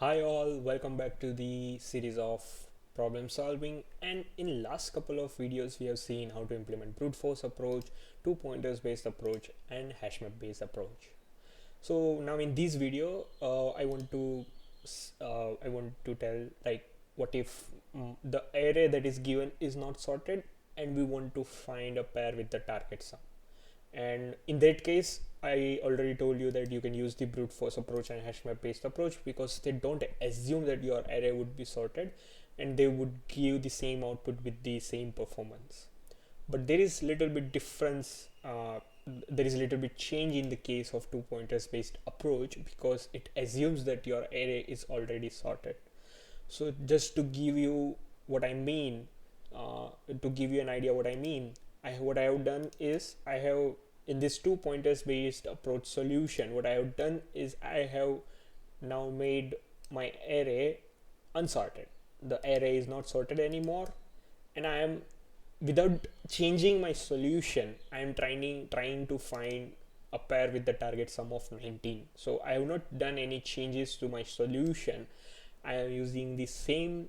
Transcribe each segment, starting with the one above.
Hi all, welcome back to the series of problem solving, and in last couple of videos we have seen how to implement brute force approach, two pointers based approach and hash map based approach. So now in this video I want to tell like what if the array that is given is not sorted and we want to find a pair with the target sum. And in that case, I already told you that you can use the brute force approach and hash map based approach because they don't assume that your array would be sorted and they would give the same output with the same performance. But there is little bit difference, there is a little bit change in the case of two pointers based approach because it assumes that your array is already sorted. So just to give you what I mean, to give you an idea what I mean, what I have done is I have in this two pointers based approach solution, what I have done is I have now made my array unsorted. The array is not sorted anymore, and I am without changing my solution. I am trying to find a pair with the target sum of 19. So I have not done any changes to my solution. I am using the same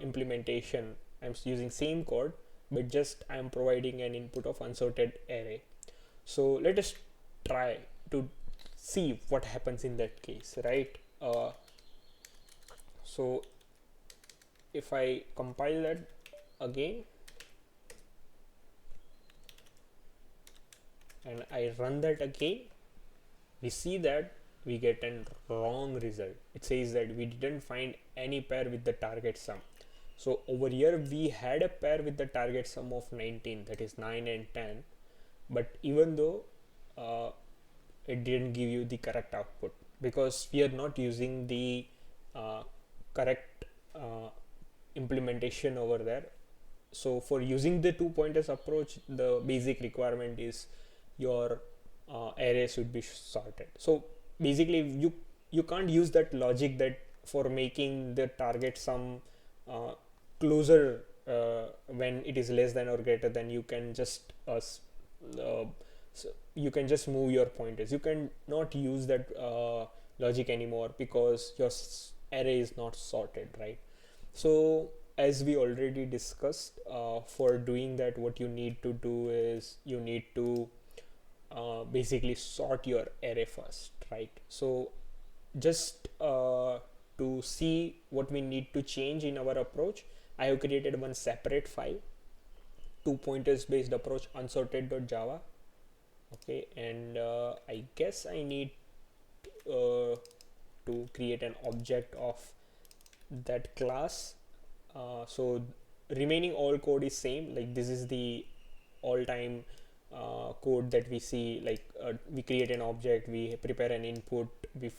implementation. I'm using same code, but just I am providing an input of unsorted array. So let us try to see what happens in that case, right? So if I compile that again and I run that again, we see that we get a wrong result. It says that we didn't find any pair with the target sum. So over here we had a pair with the target sum of 19, that is 9 and 10, but even though it didn't give you the correct output because we are not using the correct implementation over there. So for using the two pointers approach, the basic requirement is your array should be sorted. So basically you can't use that logic that for making the target sum closer when it is less than or greater than, you can just so you can just move your pointers. You can not use that logic anymore because your array is not sorted, right? So as we already discussed, for doing that what you need to do is you need to basically sort your array first, right? So just to see what we need to change in our approach, I have created one separate file, two pointers based approach unsorted.java. Okay, and I guess I need to create an object of that class. So remaining all code is same, like this is the all time code that we see, like we create an object, we prepare an input, we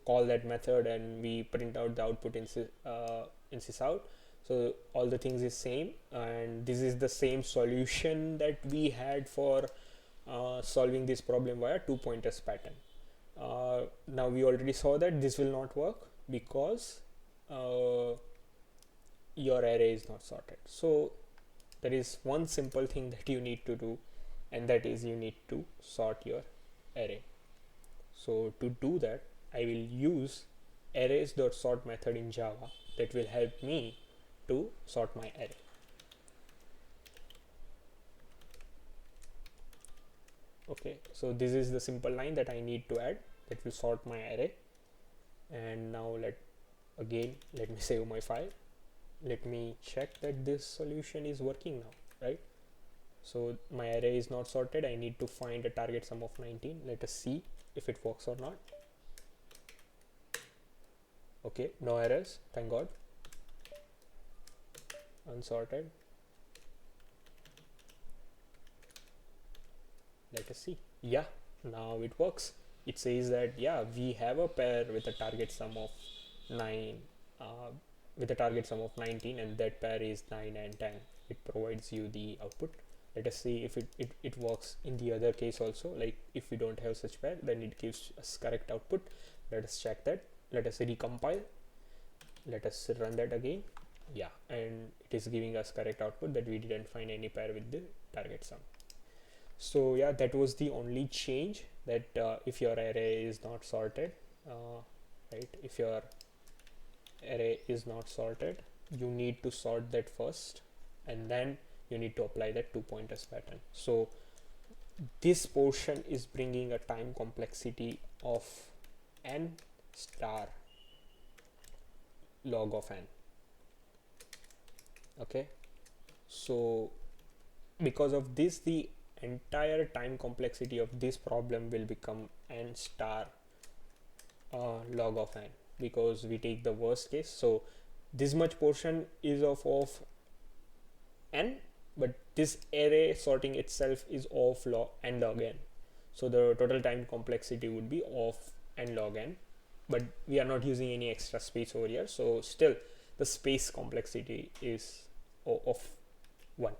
call that method, and we print out the output in sysout. So all the things is same, and this is the same solution that we had for solving this problem via two pointers pattern. Now we already saw that this will not work because your array is not sorted. So there is one simple thing that you need to do, and that is you need to sort your array. So to do that, I will use arrays.sort method in Java that will help me to sort my array. Okay, so this is the simple line that I need to add that will sort my array. And now let me save my file. Let me check that this solution is working now, right? So my array is not sorted. I need to find a target sum of 19. Let us see if it works or not. Okay, no errors, thank God. Unsorted. Let us see. Yeah, now it works. It says that yeah, we have a pair with a target sum of 9 with a target sum of 19, and that pair is 9 and 10. It provides you the output. Let us see if it works in the other case also. Like if we don't have such pair, then it gives us correct output. Let us check that. Let us recompile. Let us run that again. Yeah, and it is giving us correct output that we didn't find any pair with the target sum. So yeah, that was the only change, that if your array is not sorted, right, if your array is not sorted, you need to sort that first, and then you need to apply that two pointers pattern. So this portion is bringing a time complexity of n star log of n. Okay, so because of this, the entire time complexity of this problem will become n star log of n, because we take the worst case. So this much portion is of n, but this array sorting itself is of n log n. So the total time complexity would be of n log n, but we are not using any extra space over here, so still the space complexity is of 1.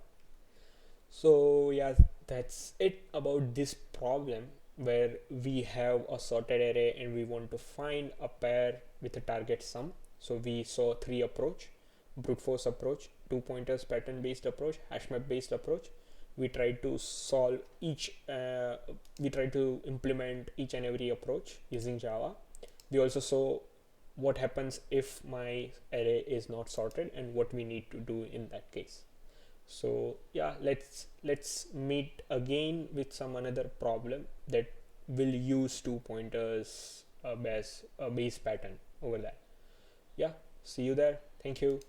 So yeah, that's it about this problem, where we have a sorted array and we want to find a pair with a target sum. So we saw 3 approach: brute force approach, two pointers pattern based approach, hashmap based approach. We try to solve each we try to implement each and every approach using Java. We also saw what happens if my array is not sorted and what we need to do in that case. So yeah, let's meet again with some another problem that will use two pointers base pattern over that. Yeah, see you there. Thank you.